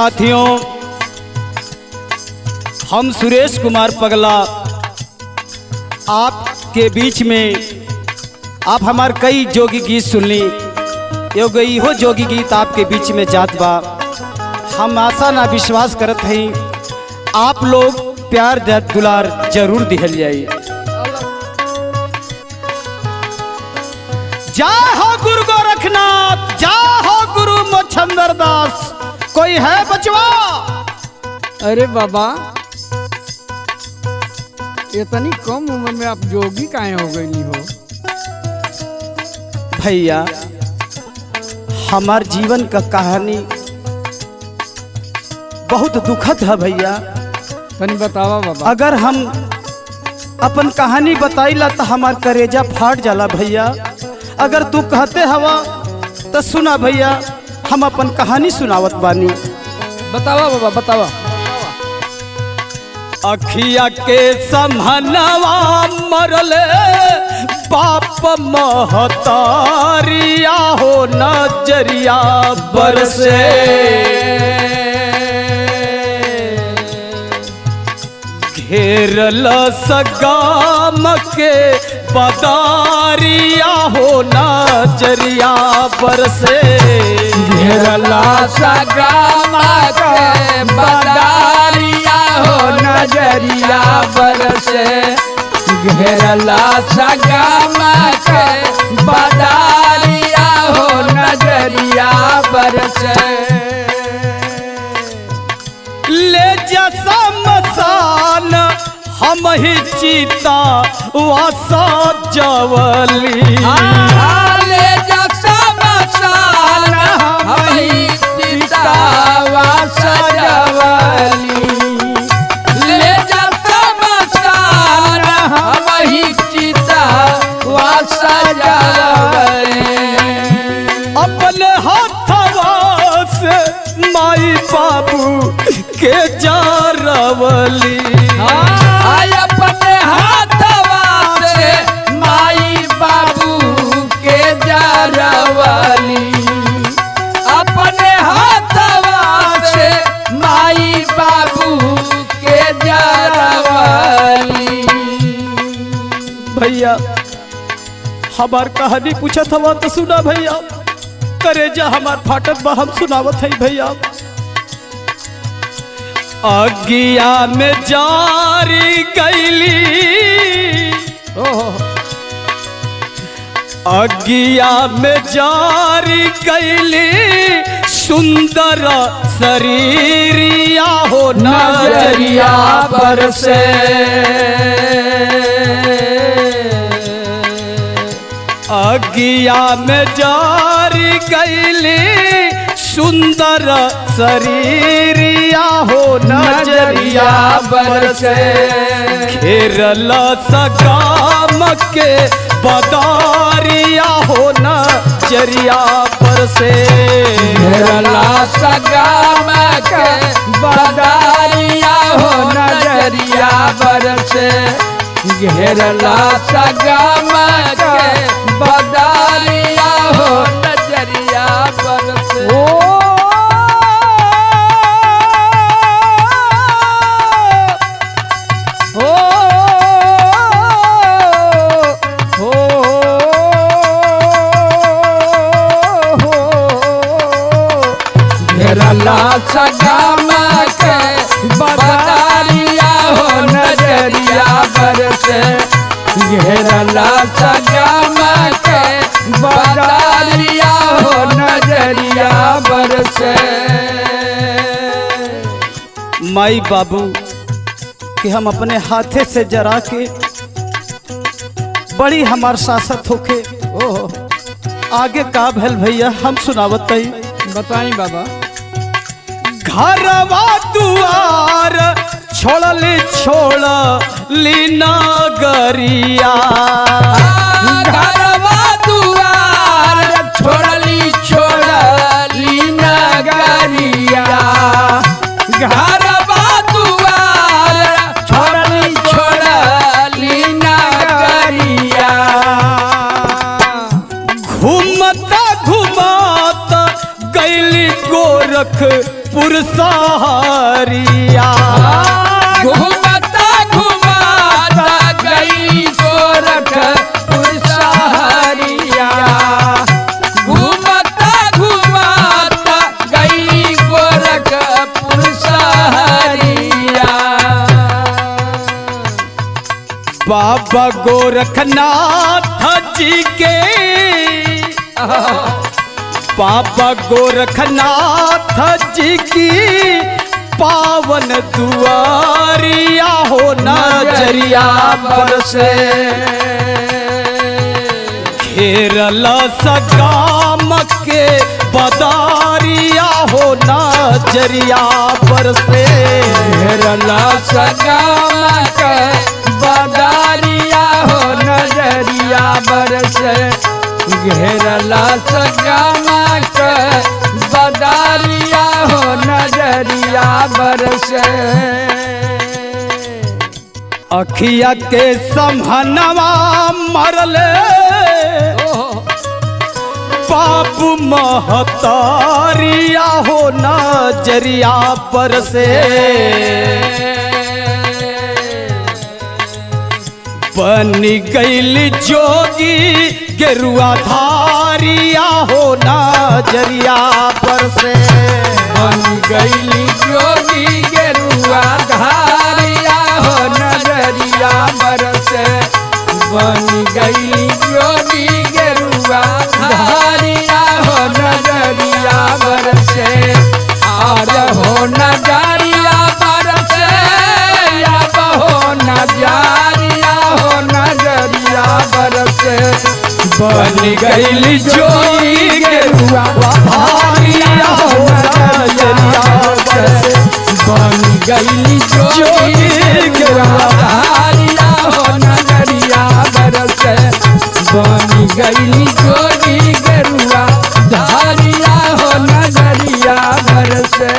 साथियों, हम सुरेश कुमार पगला आपके बीच में आप हमार कई जोगी गीत सुनली, यो जोगी गीत आपके बीच में जात बा। हम आशा ना विश्वास करत हैं आप लोग प्यार दुलार जरूर दिहल जाई। जय हो गुरु गोरखनाथ, जय हो गुरु मोक्षंदर दास। कोई है बचवा? अरे बाबा, इतनी कम उम्र में आप जोगी काहे हो गई हो? भैया, हमार जीवन का कहानी बहुत दुखद है भैया। तनी बतावा बाबा। अगर हम अपन कहानी बताइला तो हमार करेजा फाट जाला भैया। अगर तू कहते हवा तो सुना भैया, हम अपन कहानी सुनावत बानी। बतावा बाबा, बतावा। अखिया के समहनवा मरले बाप महतारिया हो नजरिया बरसे। घेरल सगाम के बदारिया हो नजरिया बरसे। घेरला सगाम के बदारिया हो नजरिया बरसे। घेरला सगाम के बदारिया हो नजरिया बरसे। ले जा समसान हम ही चीता वासा जवली। ले जा समसान हम ही चीता वासा जवली। ले जा समसान हम ही चीता वासा जवली। अपने हाथवा से माई बाबू के जारवली। आय अपने हाथवा से माई बाबू के जारवली। अपने हाथवा से माई बाबू के जारवली। भैया, हमार कहानी पूछत हवा तो सुना भैया। करेजा हमार फाटत बा, हम सुनावत है भैया। अगिया में जारी गईली, अगिया में जारी गईली सुंदर शरीरिया हो नजरिया बरसे। अगिया में जारी गईली सुंदर शरीरिया हो नजरिया बरसे। घेरल सगाम के बदारिया हो नजरिया बरसे। घेरला सगाम के बदारिया हो नजरिया बरसे। घेरला सगाम के बदारिया हो नजरिया बरसे। घेरला सगाम के बदारिया हो नजरिया बरसे। घेरला सगाम के बदारिया हो नजरिया बरसे। माई बाबू कि हम अपने हाथे से जरा के बड़ी हमार सासत होके। आगे का भैल भैया, हम सुनावत हई। बताई बाबा। घरवा दुआर छोड़ली नगरिया। घरवा दुआर छोड़ली नगरिया। घरवा दुआर छोड़ली नगरिया। घूमता घुमाता गैली गोरखपुर सा बाबा गोरखनाथ जी के बाबा गोरखनाथ जी की पावन दुआरिया हो नजरिया बरसे घेरल सगाम के बदारिया हो नजरिया बरसे घेरला सगाम के बदारिया हो नजरिया बरसे घेरला सगाम के बदारिया हो नजरिया बरसे अखिया के समहनवा मरले बाबू महतारिया हो नजरिया बरसे बनी गईल जोगी गेरुआ धारिया हो नजरिया बरसे बन गईली जोगी गेरुआ धारिया हो नजरिया बरसे बन गईली जोगी गेरुआ धारिया हो नजरिया बरसे आर हो नजरिया बरसे अब हो नजरिया हो नजरिया बरसे बन गईल जोगी गेरुआ धारिया हो नजरिया बरसे बन गईली जोगी गेरुआ धारिया हो नजरिया बरसे बन गईली जोगी गेरुआ धारिया हो नजरिया बरसे।